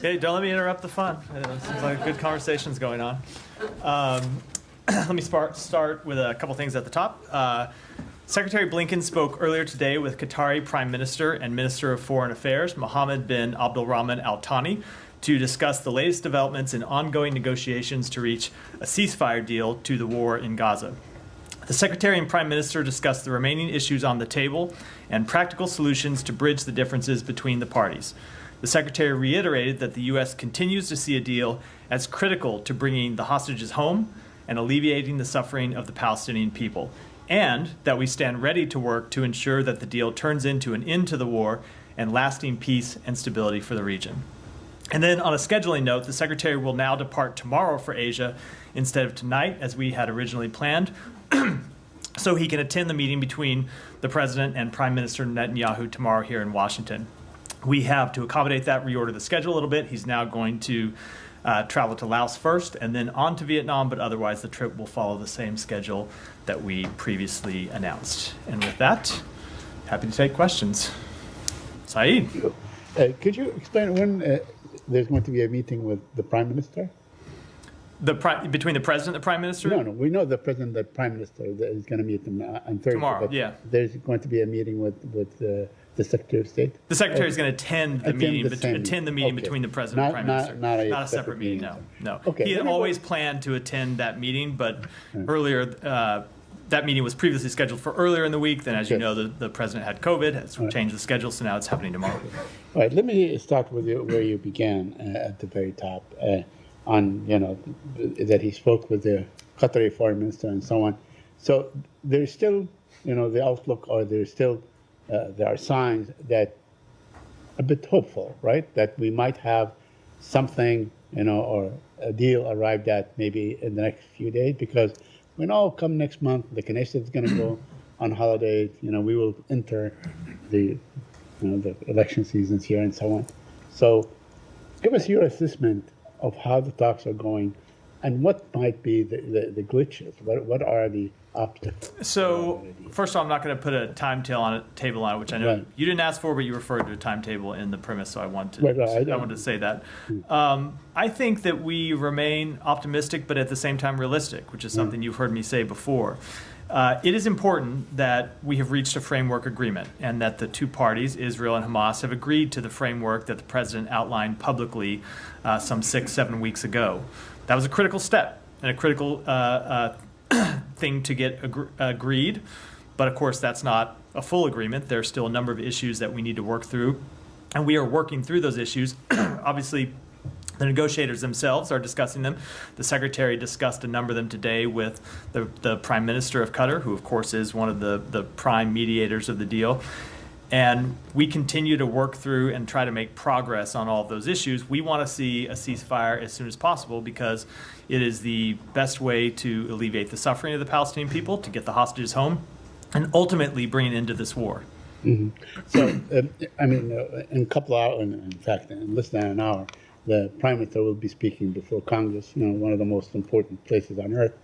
Hey, don't let me interrupt the fun. It seems like a good conversation's going on. Let me start with a couple things at the top. Secretary Blinken spoke earlier today with Qatari Prime Minister and Minister of Foreign Affairs, Mohammed bin Abdulrahman Al Thani, to discuss the latest developments in ongoing negotiations to reach a ceasefire deal to the war in Gaza. The Secretary and Prime Minister discussed the remaining issues on the table and practical solutions to bridge the differences between the parties. The Secretary reiterated that the U.S. continues to see a deal as critical to bringing the hostages home and alleviating the suffering of the Palestinian people, and that we stand ready to work to ensure that the deal turns into an end to the war and lasting peace and stability for the region. And then on a scheduling note, the Secretary will now depart tomorrow for Asia instead of tonight, as we had originally planned, so he can attend the meeting between the President and Prime Minister Netanyahu tomorrow here in Washington. We have, to accommodate that, reorder the schedule a little bit. He's now going to travel to Laos first and then on to Vietnam, but otherwise the trip will follow the same schedule that we previously announced. And with that, happy to take questions. Saeed. Could you explain when there's going to be a meeting with the Prime Minister? Between the President and the Prime Minister? No, we know the President and the Prime Minister is going to meet them on Thursday. Tomorrow, yeah. There's going to be a meeting with the Secretary of State? The Secretary is going to attend the meeting between the President and Prime Minister. Not a separate meeting, no. Okay. He had always planned to attend that meeting, but earlier, that meeting was previously scheduled for earlier in the week. Then, as you know, the President had COVID, has changed the schedule, so now it's happening tomorrow. All right, let me start with where you began at the very top, on, that he spoke with the Qatari Foreign Minister and so on. So there's still, the outlook, or there's still, there are signs that a bit hopeful, right? That we might have something, or a deal arrived at maybe in the next few days, because we know come next month, the Knesset is going to go on holiday. We will enter the election seasons here and so on. So give us your assessment of how the talks are going and what might be the glitches. What are the obstacles? So first of all, I'm not going to put a timetable on it, which I know you didn't ask for, but you referred to a timetable in the premise, so I wanted to say that. I think that we remain optimistic, but at the same time realistic, which is something you've heard me say before. It is important that we have reached a framework agreement and that the two parties, Israel and Hamas, have agreed to the framework that the President outlined publicly some 6-7 weeks ago. That was a critical step and a critical thing to get agreed. But of course, that's not a full agreement. There's still a number of issues that we need to work through. And we are working through those issues. Obviously, the negotiators themselves are discussing them. The Secretary discussed a number of them today with the Prime Minister of Qatar, who of course is one of the prime mediators of the deal. And we continue to work through and try to make progress on all of those issues. We want to see a ceasefire as soon as possible because it is the best way to alleviate the suffering of the Palestinian people, to get the hostages home, and ultimately bring an end to this war. Mm-hmm. So, in a couple of hours, in fact, in less than an hour, the Prime Minister will be speaking before Congress, one of the most important places on earth.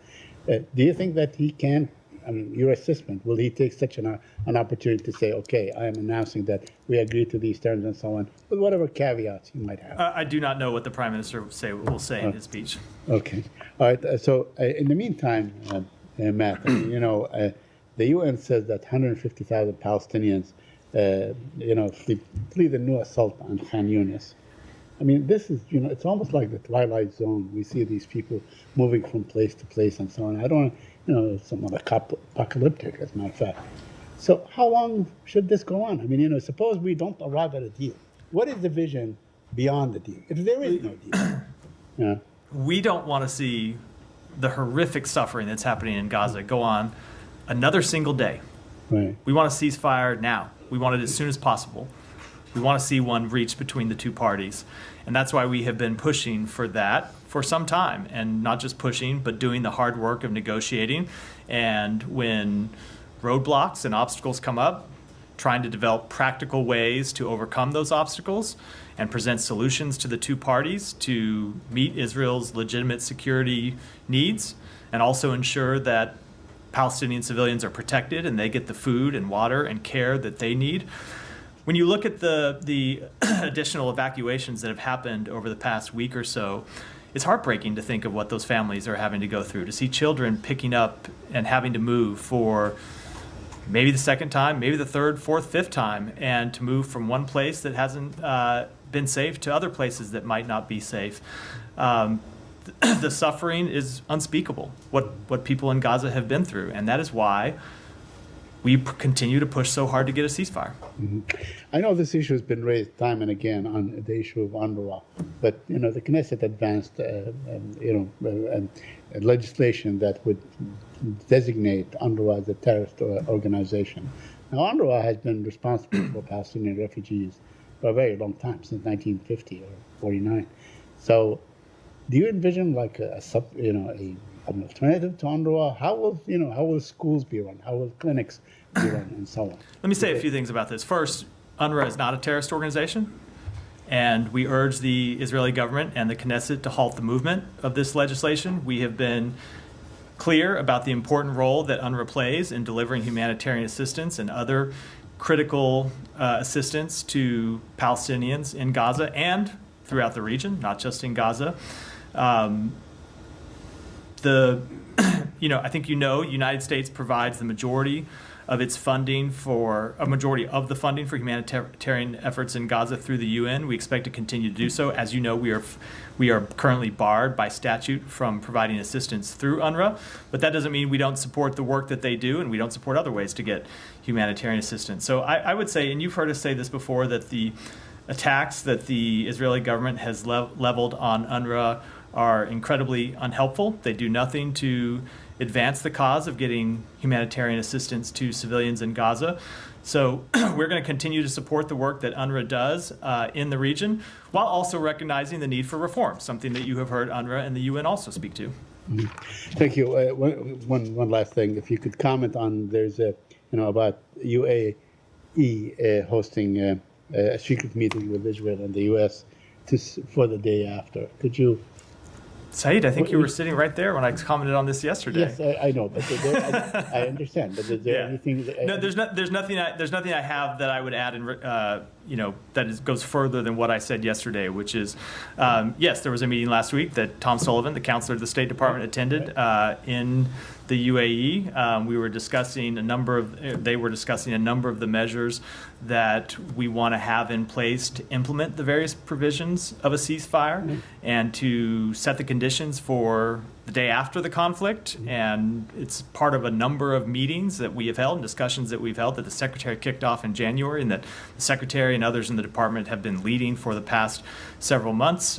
Do you think that he can, your assessment, will he take such an opportunity to say, okay, I am announcing that we agree to these terms and so on, with whatever caveats he might have? I do not know what the Prime Minister will say in his speech. Okay. All right. So in the meantime, Matt, the UN says that 150,000 Palestinians, flee the new assault on Khan Yunis. This is, it's almost like the Twilight Zone. We see these people moving from place to place and so on. I don't, somewhat apocalyptic, as a matter of fact. So how long should this go on? Suppose we don't arrive at a deal. What is the vision beyond the deal, if there is no deal? We don't want to see the horrific suffering that's happening in Gaza go on another single day. Right. We want a ceasefire now. We want it as soon as possible. We want to see one reached between the two parties. And that's why we have been pushing for that for some time. And not just pushing, but doing the hard work of negotiating. And when roadblocks and obstacles come up, trying to develop practical ways to overcome those obstacles and present solutions to the two parties to meet Israel's legitimate security needs and also ensure that Palestinian civilians are protected and they get the food and water and care that they need. when you look at the additional evacuations that have happened over the past week or so, it's heartbreaking to think of what those families are having to go through, to see children picking up and having to move for maybe the second time, maybe the third, fourth, fifth time, and to move from one place that hasn't been safe to other places that might not be safe. The suffering is unspeakable, what people in Gaza have been through, and that is why we continue to push so hard to get a ceasefire. Mm-hmm. I know this issue has been raised time and again on the issue of UNRWA, but the Knesset advanced legislation that would designate UNRWA as a terrorist organization. Now, UNRWA has been responsible for Palestinian refugees for a very long time, since 1950 or 49. So, do you envision like an alternative to UNRWA? How will schools be run? How will clinics be run, and so on? Let me say a few things about this. First, UNRWA is not a terrorist organization, and we urge the Israeli government and the Knesset to halt the movement of this legislation. We have been clear about the important role that UNRWA plays in delivering humanitarian assistance and other critical assistance to Palestinians in Gaza and throughout the region, not just in Gaza. I think United States provides the majority of its funding majority of the funding for humanitarian efforts in Gaza through the UN. We expect to continue to do so. As you know, we are currently barred by statute from providing assistance through UNRWA, but that doesn't mean we don't support the work that they do, and we don't support other ways to get humanitarian assistance. So I would say, and you've heard us say this before, that the attacks that the Israeli government has leveled on UNRWA are incredibly unhelpful. They do nothing to advance the cause of getting humanitarian assistance to civilians in Gaza. So we're going to continue to support the work that UNRWA does in the region, while also recognizing the need for reform, something that you have heard UNRWA and the UN also speak to. Mm-hmm. Thank you. One last thing, if you could comment on about UAE hosting a secret meeting with Israel and the U.S. for the day after. Could you? Saeed, I think you were sitting right there when I commented on this yesterday. Yes, I know, but I understand. But is there anything? No, there's nothing I have that I would add, goes further than what I said yesterday, which is, yes, there was a meeting last week that Tom Sullivan, the counselor of the State Department, attended in the UAE. They were discussing a number of the measures that we want to have in place to implement the various provisions of a ceasefire and to set the conditions for the day after the conflict. And it's part of a number of meetings that we have held and discussions that we've held that the Secretary kicked off in January, and that the Secretary and others in the department have been leading for the past several months,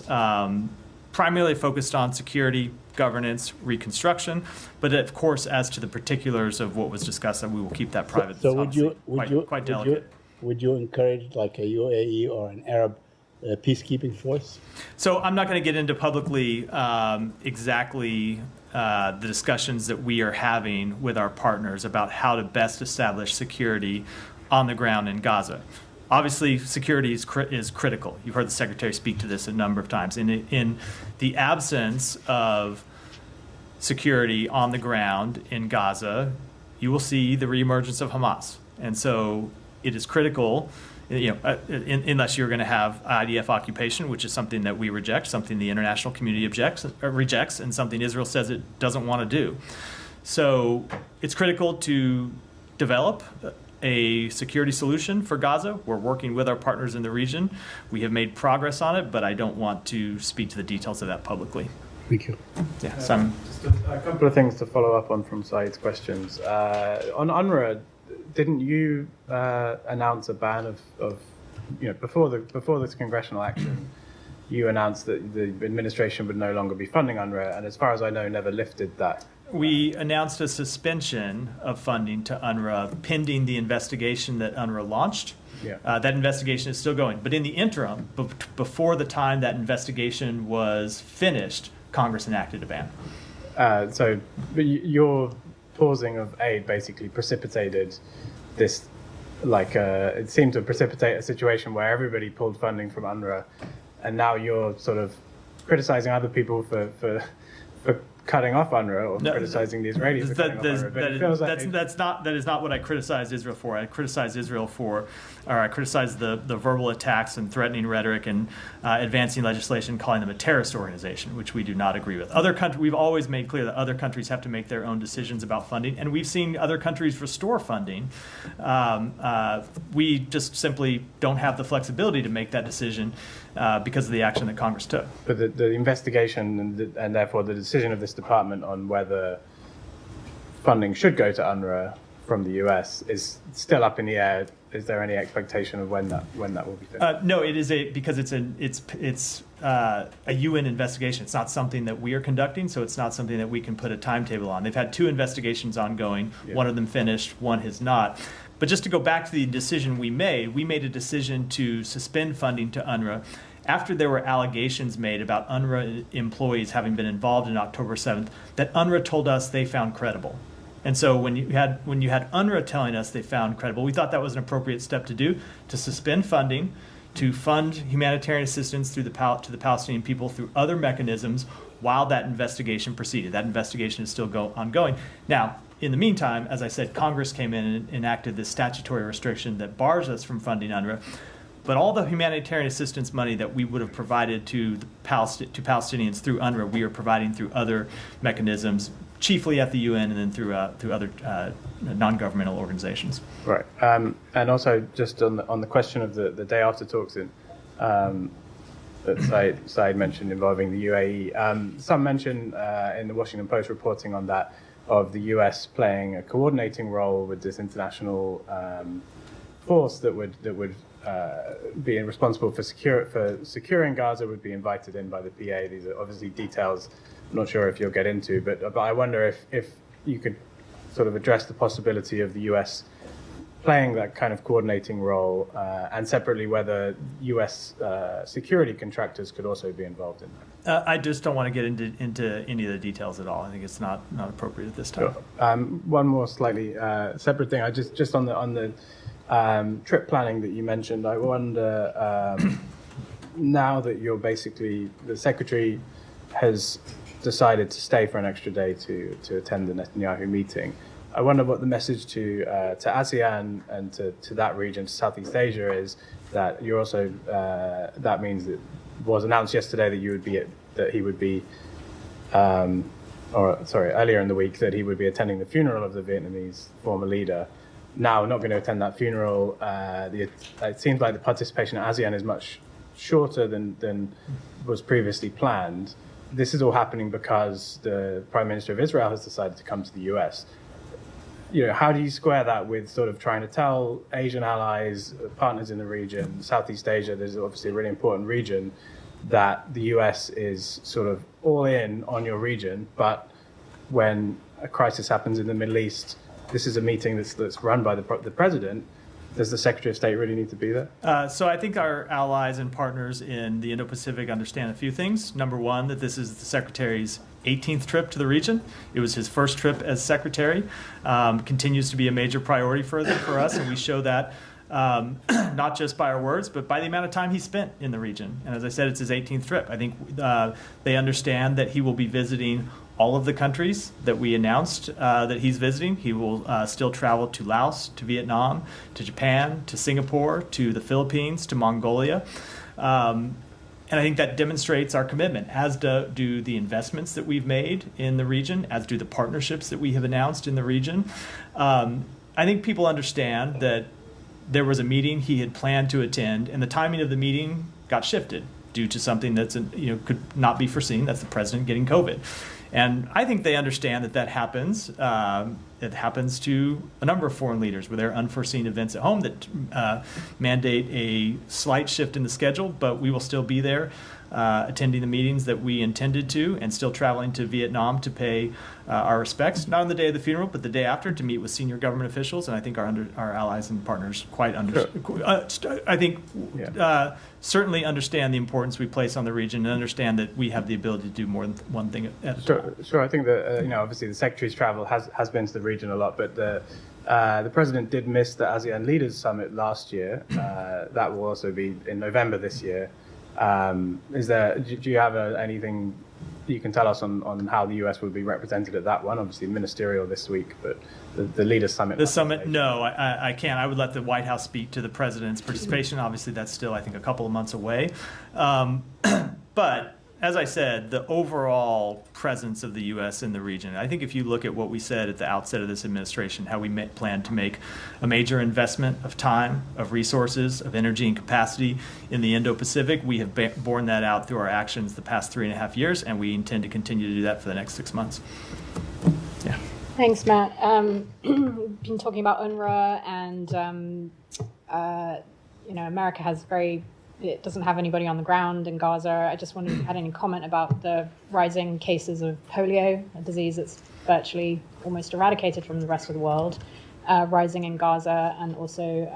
primarily focused on security, governance, reconstruction, but of course, as to the particulars of what was discussed, we will keep that private. So would you quite delicate. Would you encourage like a UAE or an Arab peacekeeping force? So I'm not going to get into publicly exactly the discussions that we are having with our partners about how to best establish security on the ground in Gaza. Obviously, security is critical. You've heard the Secretary speak to this a number of times. In the absence of security on the ground in Gaza, you will see the reemergence of Hamas. And so it is critical, unless you're going to have IDF occupation, which is something that we reject, something the international community rejects, and something Israel says it doesn't want to do. So it's critical to develop a security solution for Gaza. We're working with our partners in the region. We have made progress on it, but I don't want to speak to the details of that publicly. Thank you. Yeah, just a couple of things to follow up on from Saeed's questions. On UNRWA, didn't you announce a ban of before this congressional action, you announced that the administration would no longer be funding UNRWA, and as far as I know, never lifted that. We announced a suspension of funding to UNRWA pending the investigation that UNRWA launched. Yeah. That investigation is still going. But in the interim, before the time that investigation was finished, Congress enacted a ban. So your pausing of aid basically precipitated this, it seemed to precipitate a situation where everybody pulled funding from UNRWA, and now you're sort of criticizing other people for cutting off UNRWA or No, criticizing the Israelis for cutting off UNRWA. But it feels like that is not what I criticized Israel for. I criticized I criticized the verbal attacks and threatening rhetoric and advancing legislation calling them a terrorist organization, which we do not agree with. We've always made clear that other countries have to make their own decisions about funding, and we've seen other countries restore funding. We just simply don't have the flexibility to make that decision because of the action that Congress took. But the investigation and therefore the decision of this department on whether funding should go to UNRWA from the US is still up in the air. Is there any expectation of when that will be finished? No, it is because it's a UN investigation. It's not something that we are conducting, so it's not something that we can put a timetable on. They've had 2 investigations ongoing. Yeah. One of them finished, one has not. But just to go back to the decision we made a decision to suspend funding to UNRWA after there were allegations made about UNRWA employees having been involved in October 7th that UNRWA told us they found credible. And so when you had UNRWA telling us they found credible, we thought that was an appropriate step to do, to suspend funding, to fund humanitarian assistance to the Palestinian people through other mechanisms while that investigation proceeded. That investigation is still ongoing. Now, in the meantime, as I said, Congress came in and enacted this statutory restriction that bars us from funding UNRWA. But all the humanitarian assistance money that we would have provided to Palestinians through UNRWA, we are providing through other mechanisms, chiefly at the UN and then through other non-governmental organizations. Right, and also just on the question of the day after talks that Saeed mentioned involving the UAE. Some mention in the Washington Post reporting on that of the US playing a coordinating role with this international force that would be responsible for securing Gaza, would be invited in by the PA. These are obviously details I'm not sure if you'll get into, but I wonder if you could sort of address the possibility of the US playing that kind of coordinating role, and separately whether US security contractors could also be involved in that. I just don't want to get into any of the details at all. I think it's not appropriate at this time. Sure. One more slightly separate thing. I just on the trip planning that you mentioned, I wonder now that you're basically the secretary has decided to stay for an extra day to attend the Netanyahu meeting. I wonder what the message to ASEAN and to that region, to Southeast Asia, is that you're also. That means that was announced yesterday that he would be, earlier in the week that he would be attending the funeral of the Vietnamese former leader. Now, not going to attend that funeral. It seems like the participation at ASEAN is much shorter than was previously planned. This is all happening because the Prime Minister of Israel has decided to come to the US. How do you square that with sort of trying to tell Asian allies, partners in the region, Southeast Asia, there's obviously a really important region, that the US is sort of all in on your region, but when a crisis happens in the Middle East, this is a meeting that's run by the president. Does the Secretary of State really need to be there? So I think our allies and partners in the Indo-Pacific understand a few things. Number one, that this is the Secretary's 18th trip to the region. It was his first trip as Secretary. Continues to be a major priority for us, and we show that not just by our words, but by the amount of time he spent in the region. And as I said, it's his 18th trip. I think they understand that he will be visiting all of the countries that we announced that he's visiting. He will still travel to Laos, to Vietnam, to Japan, to Singapore, to the Philippines, to Mongolia. And I think that demonstrates our commitment, as do the investments that we've made in the region, as do the partnerships that we have announced in the region. I think people understand that there was a meeting he had planned to attend, and the timing of the meeting got shifted due to something that's could not be foreseen. That's the president getting COVID. And I think they understand that happens. It happens to a number of foreign leaders where there are unforeseen events at home that mandate a slight shift in the schedule, but we will still be there attending the meetings that we intended to, and still traveling to Vietnam to pay our respects, not on the day of the funeral, but the day after, to meet with senior government officials. And I think our allies and partners certainly understand the importance we place on the region, and understand that we have the ability to do more than one thing at a time. Sure. I think that obviously the Secretary's travel has been to the region a lot, but the President did miss the ASEAN Leaders Summit last year. That will also be in November this year. Do you have anything you can tell us on how the US will be represented at that one. Obviously, ministerial this week, but the leaders' summit. The summit, no, I can't. I would let the White House speak to the president's participation. Obviously, that's still, I think, a couple of months away. But as I said, the overall presence of the U.S. in the region, I think if you look at what we said at the outset of this administration, how we plan to make a major investment of time, of resources, of energy and capacity in the Indo-Pacific, we have borne that out through our actions the past 3.5 years, and we intend to continue to do that for the next 6 months. Yeah. Thanks, Matt. We've been talking about UNRWA, and America it doesn't have anybody on the ground in Gaza. I just wondered if you had any comment about the rising cases of polio, a disease that's virtually almost eradicated from the rest of the world, rising in Gaza, and also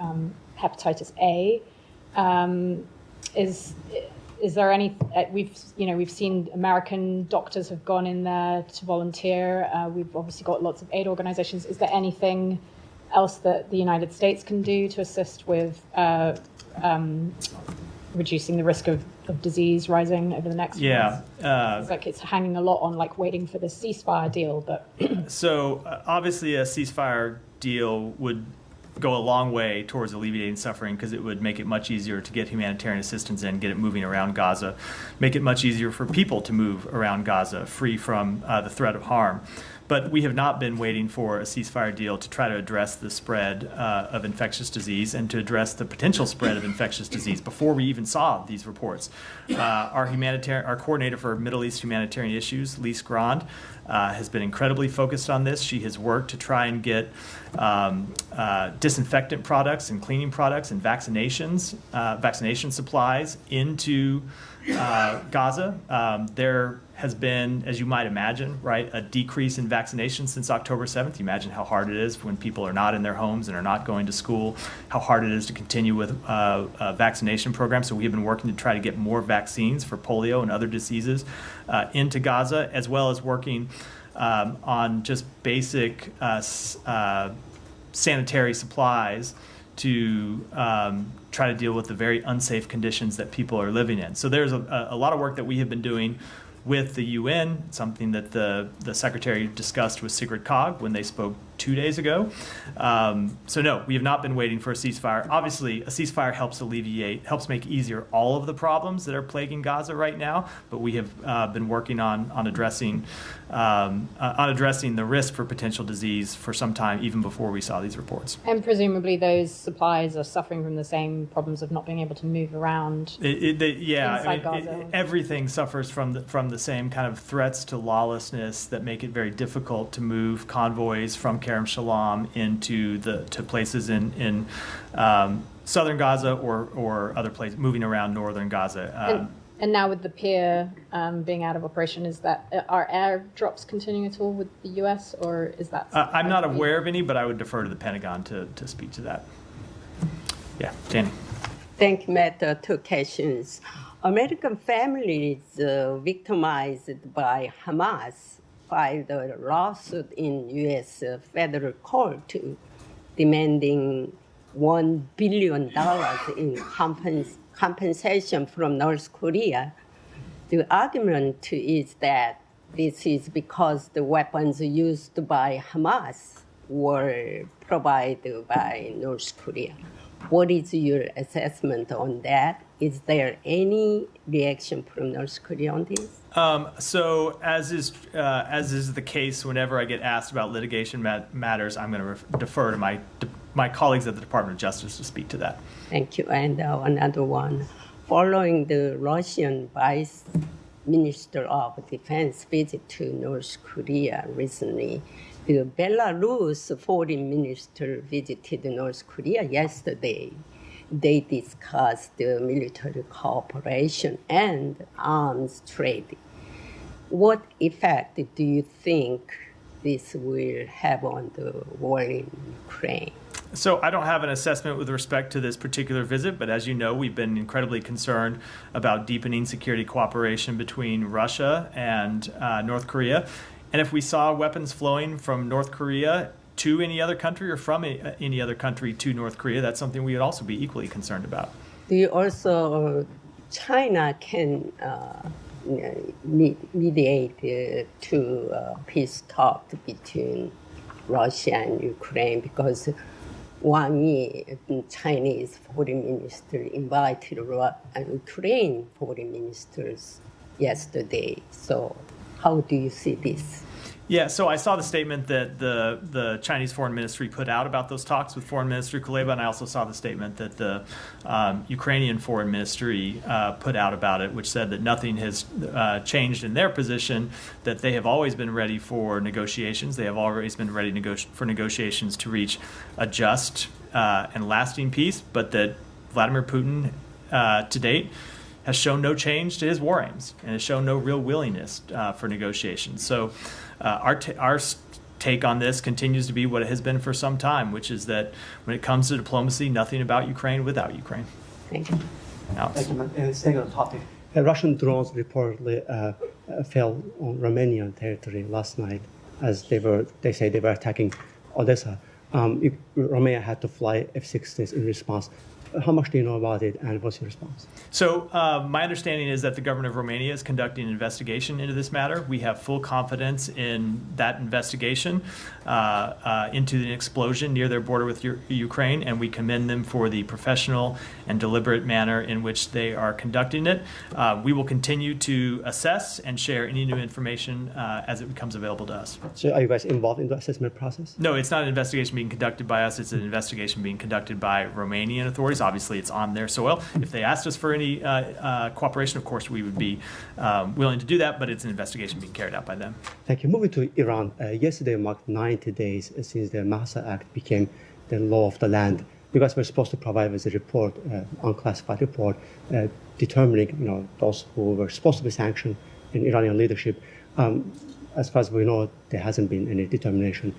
hepatitis A. Is there any? We've seen American doctors have gone in there to volunteer. We've obviously got lots of aid organizations. Is there anything else that the United States can do to assist with reducing the risk of disease rising over the next months? It's like it's hanging a lot on waiting for the ceasefire deal. But so obviously a ceasefire deal would go a long way towards alleviating suffering, because it would make it much easier to get humanitarian assistance in, get it moving around Gaza, make it much easier for people to move around Gaza free from the threat of harm. But we have not been waiting for a ceasefire deal to try to address the spread of infectious disease and to address the potential spread of infectious disease before we even saw these reports. Our coordinator for Middle East humanitarian issues, Lise Grand, has been incredibly focused on this. She has worked to try and get disinfectant products and cleaning products and vaccination supplies into Gaza. There has been, as you might imagine, a decrease in vaccinations since October 7th. You imagine how hard it is when people are not in their homes and are not going to school, how hard it is to continue with vaccination programs. So we have been working to try to get more vaccines for polio and other diseases into Gaza, as well as working on just basic sanitary supplies to try to deal with the very unsafe conditions that people are living in. So there's a lot of work that we have been doing with the UN, something that the Secretary discussed with Sigrid Kaag when they spoke 2 days ago. So no, we have not been waiting for a ceasefire. Obviously, a ceasefire helps make easier all of the problems that are plaguing Gaza right now, but we have been working on addressing the risk for potential disease for some time, even before we saw these reports. And presumably those supplies are suffering from the same problems of not being able to move around inside Gaza. Everything suffers from the same kind of threats to lawlessness that make it very difficult to move convoys from Kerem Shalom into to places in southern Gaza or other places, moving around northern Gaza. And now with the pier being out of operation, are airdrops continuing at all with the U.S. or is that? I'm not aware of any, but I would defer to the Pentagon to speak to that. Yeah, Danny. Thank you, Matt. 2 questions. American families victimized by Hamas filed a lawsuit in U.S. federal court demanding $1 billion in compensation from North Korea. The argument is that this is because the weapons used by Hamas were provided by North Korea. What is your assessment on that? Is there any reaction from North Korea on this? So, as is the case, whenever I get asked about litigation matters, I'm going to defer to my colleagues at the Department of Justice to speak to that. Thank you. And another one. Following the Russian Vice Minister of Defense visit to North Korea recently, the Belarus Foreign Minister visited North Korea yesterday. They discussed the military cooperation and arms trade. What effect do you think this will have on the war in Ukraine? So I don't have an assessment with respect to this particular visit, but as you know, we've been incredibly concerned about deepening security cooperation between Russia and North Korea. And if we saw weapons flowing from North Korea to any other country or from any other country to North Korea, that's something we would also be equally concerned about. Do you also, China can mediate to peace talk between Russia and Ukraine, because Wang Yi, Chinese foreign minister, invited Ukraine foreign ministers yesterday. So how do you see this? Yeah, so I saw the statement that the Chinese Foreign Ministry put out about those talks with Foreign Minister Kuleba, and I also saw the statement that the Ukrainian Foreign Ministry put out about it, which said that nothing has changed in their position, that they have always been ready for negotiations. They have always been ready for negotiations to reach a just and lasting peace, but that Vladimir Putin, to date, has shown no change to his war aims and has shown no real willingness for negotiations. So our take on this continues to be what it has been for some time, which is that when it comes to diplomacy, nothing about Ukraine without Ukraine. Thank you. Alex. Thank you. Staying on the topic, Russian drones reportedly fell on Romanian territory last night as they say they were attacking Odessa. Romania had to fly F-16s in response. How much do you know about it, and what's your response? So my understanding is that the government of Romania is conducting an investigation into this matter. We have full confidence in that investigation into the explosion near their border with Ukraine, and we commend them for the professional and deliberate manner in which they are conducting it. We will continue to assess and share any new information as it becomes available to us. So are you guys involved in the assessment process? No, it's not an investigation being conducted by us. It's an investigation being conducted by Romanian authorities. Obviously, it's on their soil. If they asked us for any cooperation, of course, we would be willing to do that, but it's an investigation being carried out by them. Thank you. Moving to Iran, yesterday marked 90 days since the Mahsa Act became the law of the land. You guys were supposed to provide us a report, unclassified report, determining those who were supposed to be sanctioned in Iranian leadership. As far as we know, there hasn't been any determination.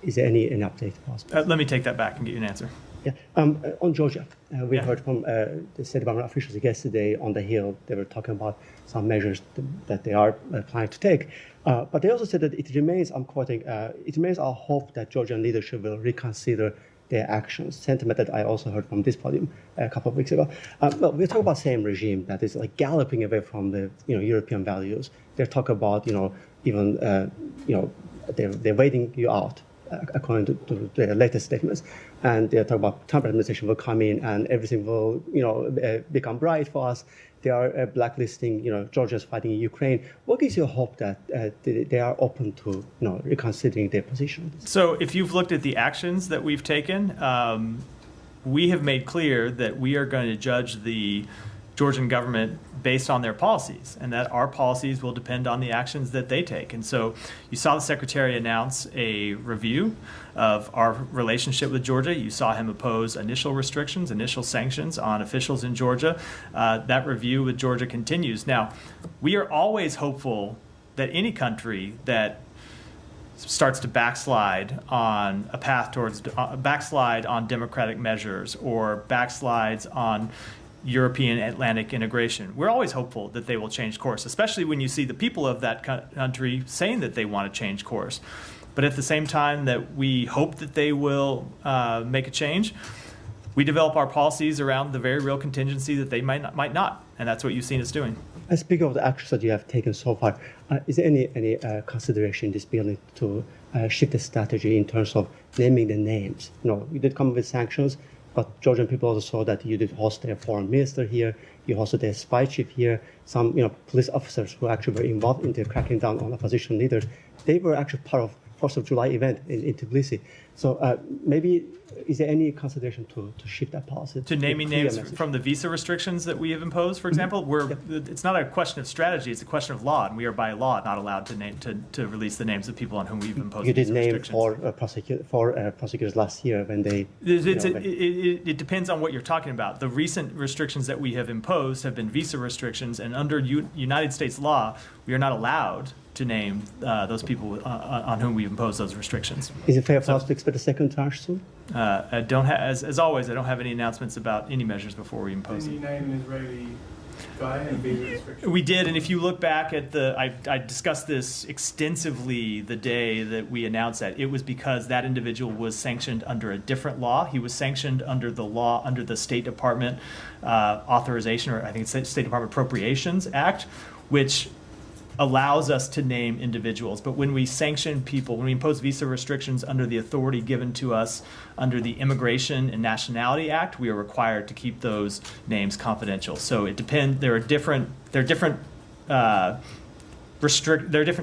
Is there any update possible? Let me take that back and get you an answer. Yeah. On Georgia, we heard from the State Department officials yesterday on the Hill. They were talking about some measures that they are planning to take. But they also said that it remains, I'm quoting, it remains our hope that Georgian leadership will reconsider their actions, sentiment that I also heard from this podium a couple of weeks ago. Well, we're talking about the same regime that is like galloping away from the European values. They're talking about, even, they're waiting you out, according to their latest statements. And they're talking about Trump administration will come in and everything will, become bright for us. They are blacklisting, Georgians fighting in Ukraine. What gives you hope that they are open to, reconsidering their position? So if you've looked at the actions that we've taken, we have made clear that we are going to judge the Georgian government based on their policies, and that our policies will depend on the actions that they take. And so you saw the Secretary announce a review of our relationship with Georgia. You saw him oppose initial restrictions, initial sanctions on officials in Georgia. That review with Georgia continues. Now, we are always hopeful that any country that starts to backslide on a path towards backslide on democratic measures or backslides on European Atlantic integration. We're always hopeful that they will change course, especially when you see the people of that country saying that they want to change course. But at the same time that we hope that they will make a change, we develop our policies around the very real contingency that they might not. And that's what you've seen us doing. And speaking of the actions that you have taken so far, is there any consideration in this building to shift the strategy in terms of naming the names? You did come up with sanctions, but Georgian people also saw that you did host a foreign minister here, you hosted a spy chief here, some police officers who actually were involved in the cracking down on opposition leaders. They were actually part of 4th of July event in Tbilisi. So maybe is there any consideration to shift that policy? To naming names from the visa restrictions that we have imposed, for example, it's not a question of strategy, it's a question of law, and we are by law not allowed to release the names of people on whom we've imposed you visa did name restrictions. four prosecutors last year when they... It depends on what you're talking about. The recent restrictions that we have imposed have been visa restrictions, and under United States law, we are not allowed to name those people on whom we impose those restrictions. Is it fair for us to expect a second tranche soon? I don't as always, I don't have any announcements about any measures before we impose Did you them. name an Israeli guy and visa restrictions? We did, and if you look back at I discussed this extensively the day that we announced that. It was because that individual was sanctioned under a different law. He was sanctioned under the law, under the State Department authorization, or I think it's State Department Appropriations Act, which allows us to name individuals. But when we sanction people, when we impose visa restrictions under the authority given to us under the Immigration and Nationality Act, we are required to keep those names confidential. So it depends. There are different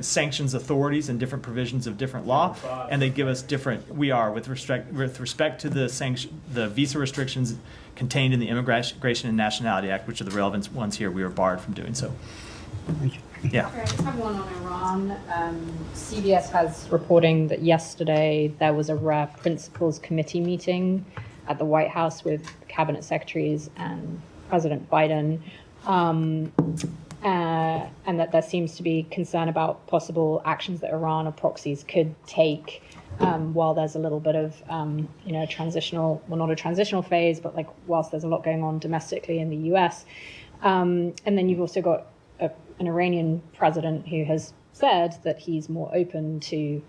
sanctions authorities and different provisions of different law, and they give us different. We are with respect to the visa restrictions contained in the Immigration and Nationality Act, which are the relevant ones here. We are barred from doing so. Thank you. Yeah. I just have one on Iran. CBS has reporting that yesterday there was a rare principals committee meeting at the White House with cabinet secretaries and President Biden, and that there seems to be concern about possible actions that Iran or proxies could take while there's a little bit of, transitional, well, not a transitional phase, but like whilst there's a lot going on domestically in the US. And then you've also got an Iranian president who has said that he's more open to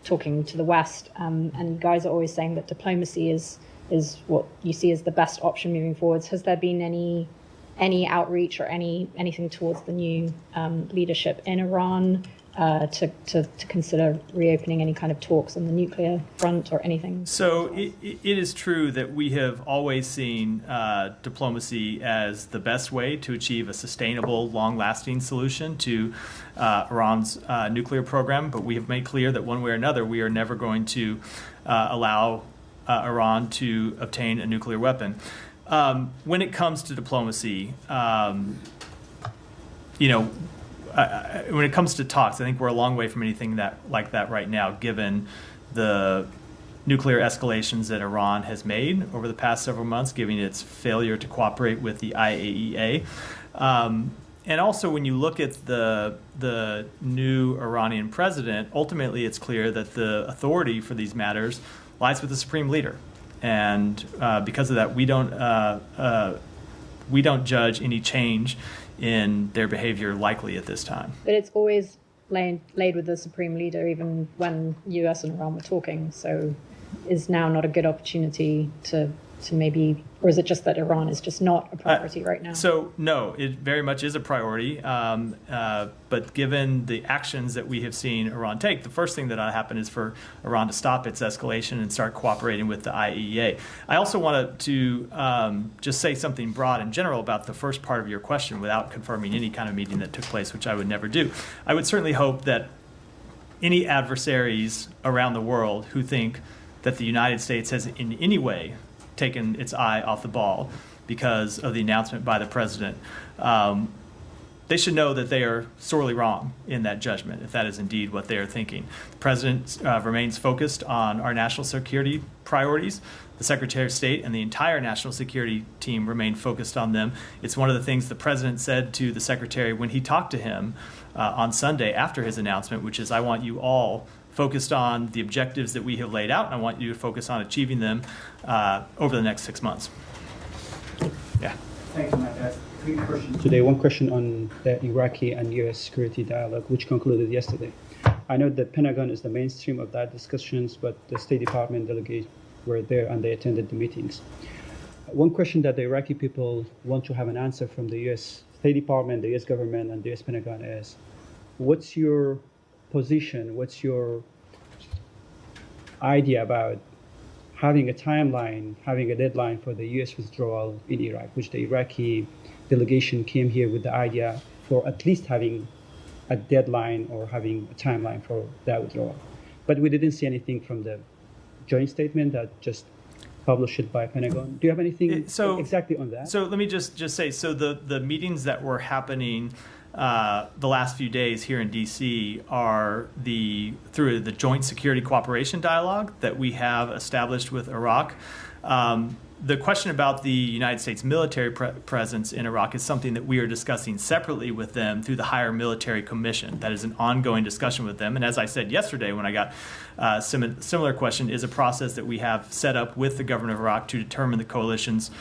talking to the West. And you guys are always saying that diplomacy is what you see as the best option moving forwards. Has there been any outreach or anything towards the new leadership in Iran to consider reopening any kind of talks on the nuclear front or anything? So it is true that we have always seen diplomacy as the best way to achieve a sustainable, long-lasting solution to Iran's nuclear program, but we have made clear that one way or another we are never going to allow Iran to obtain a nuclear weapon. When it comes to diplomacy, when it comes to talks, I think we're a long way from anything like that right now, given the nuclear escalations that Iran has made over the past several months, given its failure to cooperate with the IAEA. And also, when you look at the new Iranian president, ultimately it's clear that the authority for these matters lies with the supreme leader. And because of that, we don't judge any change in their behavior likely at this time. But it's always laid with the supreme leader, even when US and Iran were talking. So is now not a good opportunity to maybe, or is it just that Iran is just not a priority right now? So no, it very much is a priority. But given the actions that we have seen Iran take, the first thing that ought to happen is for Iran to stop its escalation and start cooperating with the IAEA. I also wanted to just say something broad in general about the first part of your question without confirming any kind of meeting that took place, which I would never do. I would certainly hope that any adversaries around the world who think that the United States has in any way taken its eye off the ball because of the announcement by the president, they should know that they are sorely wrong in that judgment, if that is indeed what they are thinking. The president remains focused on our national security priorities. The Secretary of State and the entire national security team remain focused on them. It's one of the things the president said to the secretary when he talked to him on Sunday after his announcement, which is, I want you all focused on the objectives that we have laid out, and I want you to focus on achieving them over the next 6 months. Yeah. Thanks, Matt. Three questions today. One question on the Iraqi and U.S. security dialogue, which concluded yesterday. I know the Pentagon is the mainstream of that discussions, but the State Department delegates were there and they attended the meetings. One question that the Iraqi people want to have an answer from the U.S. State Department, the U.S. government, and the U.S. Pentagon is, what's your position, what's your idea about having a timeline, having a deadline for the U.S. withdrawal in Iraq, which the Iraqi delegation came here with the idea for at least having a deadline or having a timeline for that withdrawal. But we didn't see anything from the joint statement that just published it by Pentagon. Do you have anything exactly on that? So let me just say, so the meetings that were happening the last few days here in D.C. are through the Joint Security Cooperation Dialogue that we have established with Iraq. The question about the United States military presence in Iraq is something that we are discussing separately with them through the Higher Military Commission. That is an ongoing discussion with them. And as I said yesterday when I got a similar question, is a process that we have set up with the government of Iraq to determine the coalition's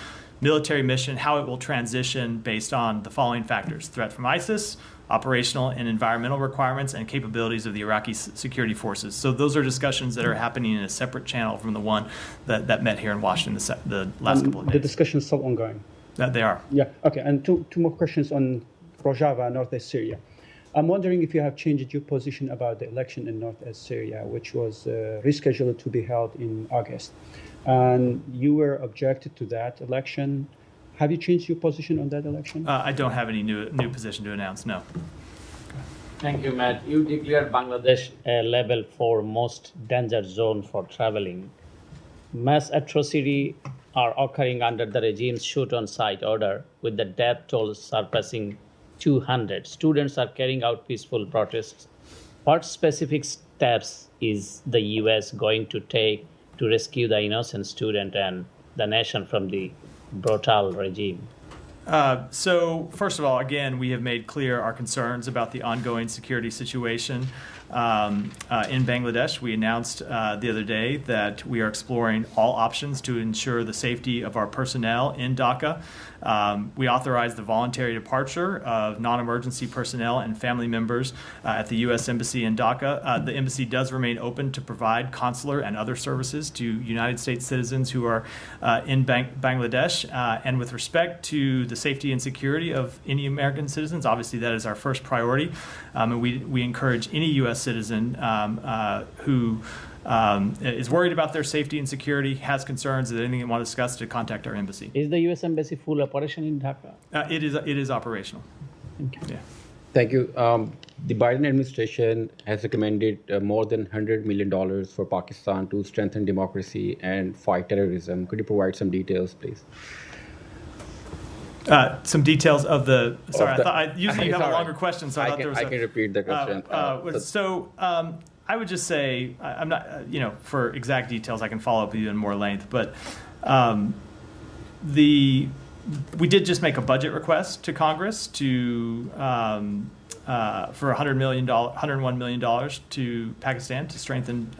military mission, how it will transition based on the following factors: threat from ISIS, operational and environmental requirements, and capabilities of the Iraqi security forces. So those are discussions that are happening in a separate channel from the one that met here in Washington the last couple of days. The discussion is still ongoing. They are. Yeah, okay. And two more questions on Rojava, northwest Syria. I'm wondering if you have changed your position about the election in northwest Syria, which was rescheduled to be held in August. And you were objected to that election. Have you changed your position on that election? I don't have any new position to announce, no. Thank you, Matt. You declared Bangladesh a level 4 most danger zone for traveling. Mass atrocity are occurring under the regime's shoot-on-sight order, with the death toll surpassing 200. Students are carrying out peaceful protests. What specific steps is the U.S. going to take to rescue the innocent student and the nation from the brutal regime? So, first of all, again, we have made clear our concerns about the ongoing security situation in Bangladesh. We announced the other day that we are exploring all options to ensure the safety of our personnel in Dhaka. We authorized the voluntary departure of non-emergency personnel and family members at the U.S. Embassy in Dhaka. The embassy does remain open to provide consular and other services to United States citizens who are in Bangladesh. And with respect to the safety and security of any American citizens, obviously that is our first priority. And we encourage any U.S. citizen who is worried about their safety and security, has concerns, that anything they want to discuss, to contact our embassy. Is the U.S. Embassy full operation in Dhaka? It is operational. Thank you. Yeah. Thank you. The Biden administration has recommended more than $100 million for Pakistan to strengthen democracy and fight terrorism. Could you provide some details, please? Some details of the. Sorry, I thought usually you have a longer question, so I thought there was. I can repeat the question. I would just say I'm not. For exact details, I can follow up with you in more length. But we did just make a budget request to Congress to for $101 million to Pakistan to strengthen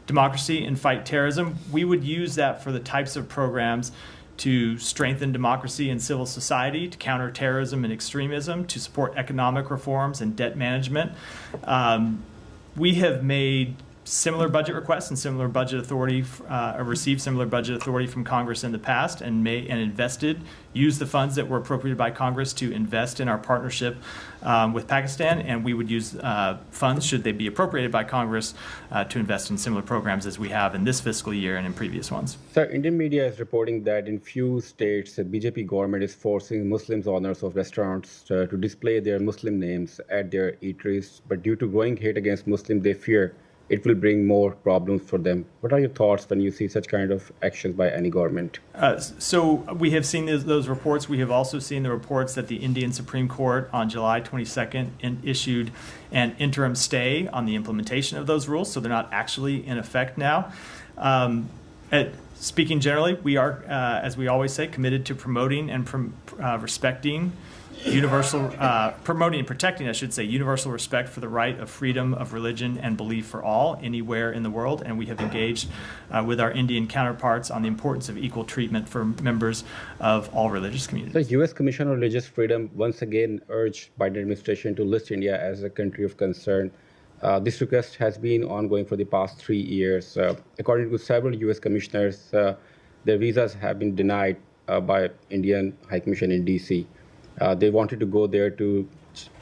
democracy and fight terrorism. We would use that for the types of programs to strengthen democracy and civil society, to counter terrorism and extremism, to support economic reforms and debt management. We have made similar budget requests and similar budget authority, received similar budget authority from Congress in the past, and used the funds that were appropriated by Congress to invest in our partnership with Pakistan, and we would use funds, should they be appropriated by Congress, to invest in similar programs as we have in this fiscal year and in previous ones. Sir, Indian media is reporting that in few states, the BJP government is forcing Muslims owners of restaurants to display their Muslim names at their eateries, but due to growing hate against Muslims, they fear it will bring more problems for them. What are your thoughts when you see such kind of actions by any government? So we have seen those reports. We have also seen the reports that the Indian Supreme Court on July 22nd issued an interim stay on the implementation of those rules, so they're not actually in effect now. Speaking generally, we are, as we always say, committed to promoting and respecting promoting and protecting, I should say, universal respect for the right of freedom of religion and belief for all anywhere in the world. And we have engaged with our Indian counterparts on the importance of equal treatment for members of all religious communities. The U.S. Commission on Religious Freedom once again urged Biden administration to list India as a country of concern. This request has been ongoing for the past 3 years. According to several U.S. commissioners, their visas have been denied by Indian High Commission in D.C. They wanted to go there to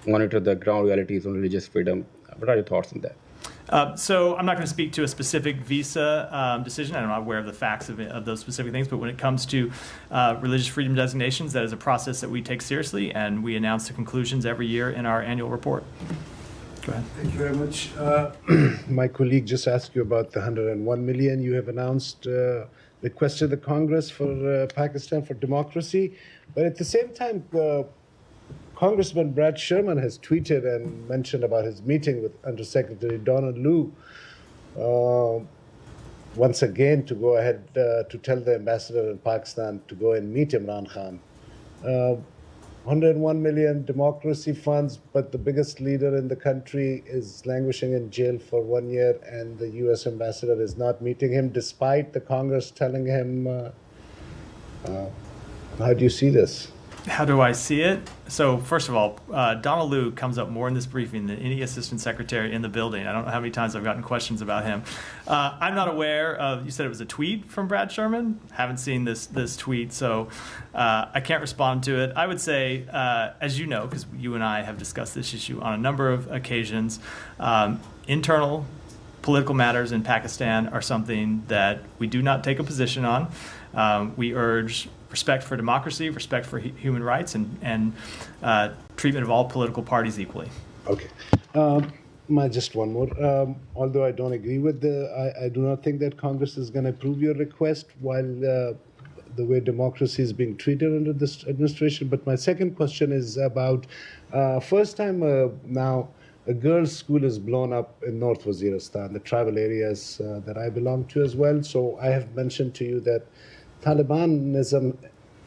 monitor the ground realities on religious freedom. What are your thoughts on that? So I'm not going to speak to a specific visa decision. I'm not aware of the facts of those specific things. But when it comes to religious freedom designations, that is a process that we take seriously, and we announce the conclusions every year in our annual report. Go ahead. Thank you very much. My colleague just asked you about the $101 million you have announced, requested the Congress for Pakistan for democracy. But at the same time, Congressman Brad Sherman has tweeted and mentioned about his meeting with Undersecretary Donald Lu once again to go ahead to tell the ambassador in Pakistan to go and meet Imran Khan. 101 million democracy funds, but the biggest leader in the country is languishing in jail for 1 year, and the U.S. ambassador is not meeting him despite the Congress telling him. How do you see this? How do I see it? So first of all, Donald Liu comes up more in this briefing than any assistant secretary in the building. I don't know how many times I've gotten questions about him. I'm not aware of, you said it was a tweet from Brad Sherman? Haven't seen this tweet, so I can't respond to it. I would say, as you know, because you and I have discussed this issue on a number of occasions, internal political matters in Pakistan are something that we do not take a position on. We urge respect for democracy, respect for human rights, and treatment of all political parties equally. Okay. Just one more. Although I don't agree with I do not think that Congress is going to approve your request while the way democracy is being treated under this administration. But my second question is about first time now a girls' school is blown up in North Waziristan, the tribal areas that I belong to as well. So I have mentioned to you that Talibanism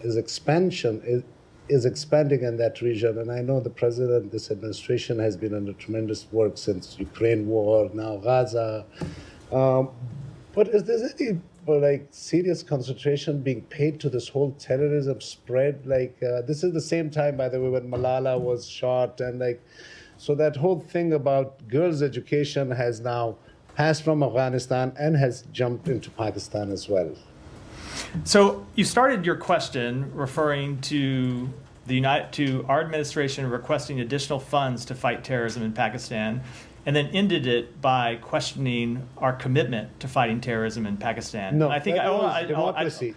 is expanding in that region, and I know the president, this administration has been under tremendous work since Ukraine war, now Gaza. But is there any serious concentration being paid to this whole terrorism spread? This is the same time, by the way, when Malala was shot, and so that whole thing about girls' education has now passed from Afghanistan and has jumped into Pakistan as well. So you started your question referring to our administration requesting additional funds to fight terrorism in Pakistan, and then ended it by questioning our commitment to fighting terrorism in Pakistan. No, I think democracy.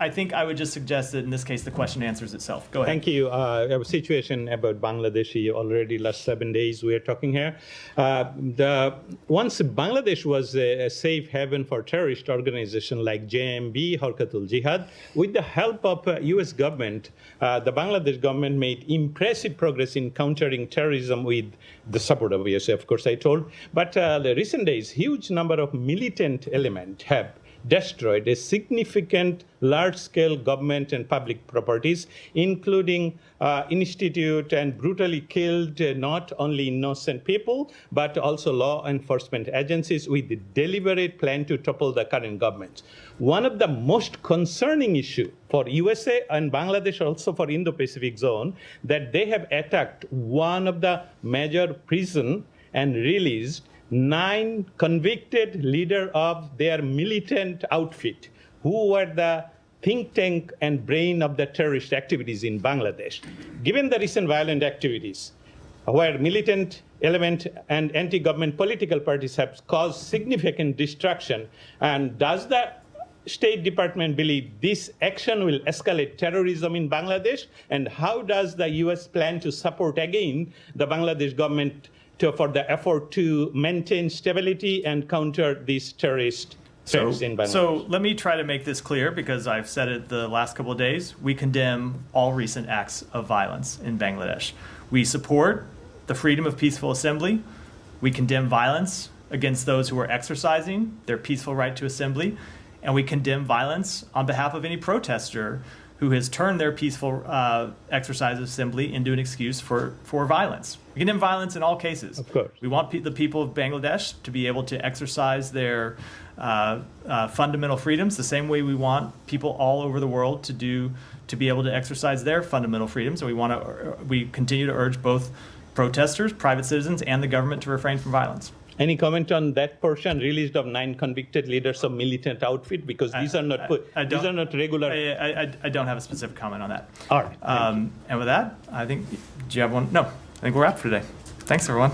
I think I would just suggest that in this case the question answers itself. Go ahead. Thank you. A situation about Bangladesh already last 7 days we are talking here. Once Bangladesh was a safe haven for terrorist organizations like JMB, Harkatul Jihad, with the help of U.S. government, the Bangladesh government made impressive progress in countering terrorism with the support of USA, of course, I told. But the recent days, huge number of militant elements have destroyed a significant large-scale government and public properties, including institute, and brutally killed not only innocent people, but also law enforcement agencies with the deliberate plan to topple the current government. One of the most concerning issues for USA and Bangladesh, also for Indo-Pacific zone, that they have attacked one of the major prison and released 9 convicted leaders of their militant outfit, who were the think tank and brain of the terrorist activities in Bangladesh. Given the recent violent activities, where militant element and anti-government political parties have caused significant destruction, and does the State Department believe this action will escalate terrorism in Bangladesh? And how does the U.S. plan to support again the Bangladesh government for the effort to maintain stability and counter these terrorist threats in Bangladesh? So let me try to make this clear, because I've said it the last couple of days. We condemn all recent acts of violence in Bangladesh. We support the freedom of peaceful assembly. We condemn violence against those who are exercising their peaceful right to assembly. And we condemn violence on behalf of any protester who has turned their peaceful exercise of assembly into an excuse for violence. We condemn violence in all cases. Of course. We want the people of Bangladesh to be able to exercise their fundamental freedoms the same way we want people all over the world to be able to exercise their fundamental freedoms. And we continue to urge both protesters, private citizens, and the government to refrain from violence. Any comment on that portion released of 9 convicted leaders of militant outfit? Because these are not regular. I don't have a specific comment on that. All right. And with that, I think, do you have one? No, I think we're wrapped for today. Thanks, everyone.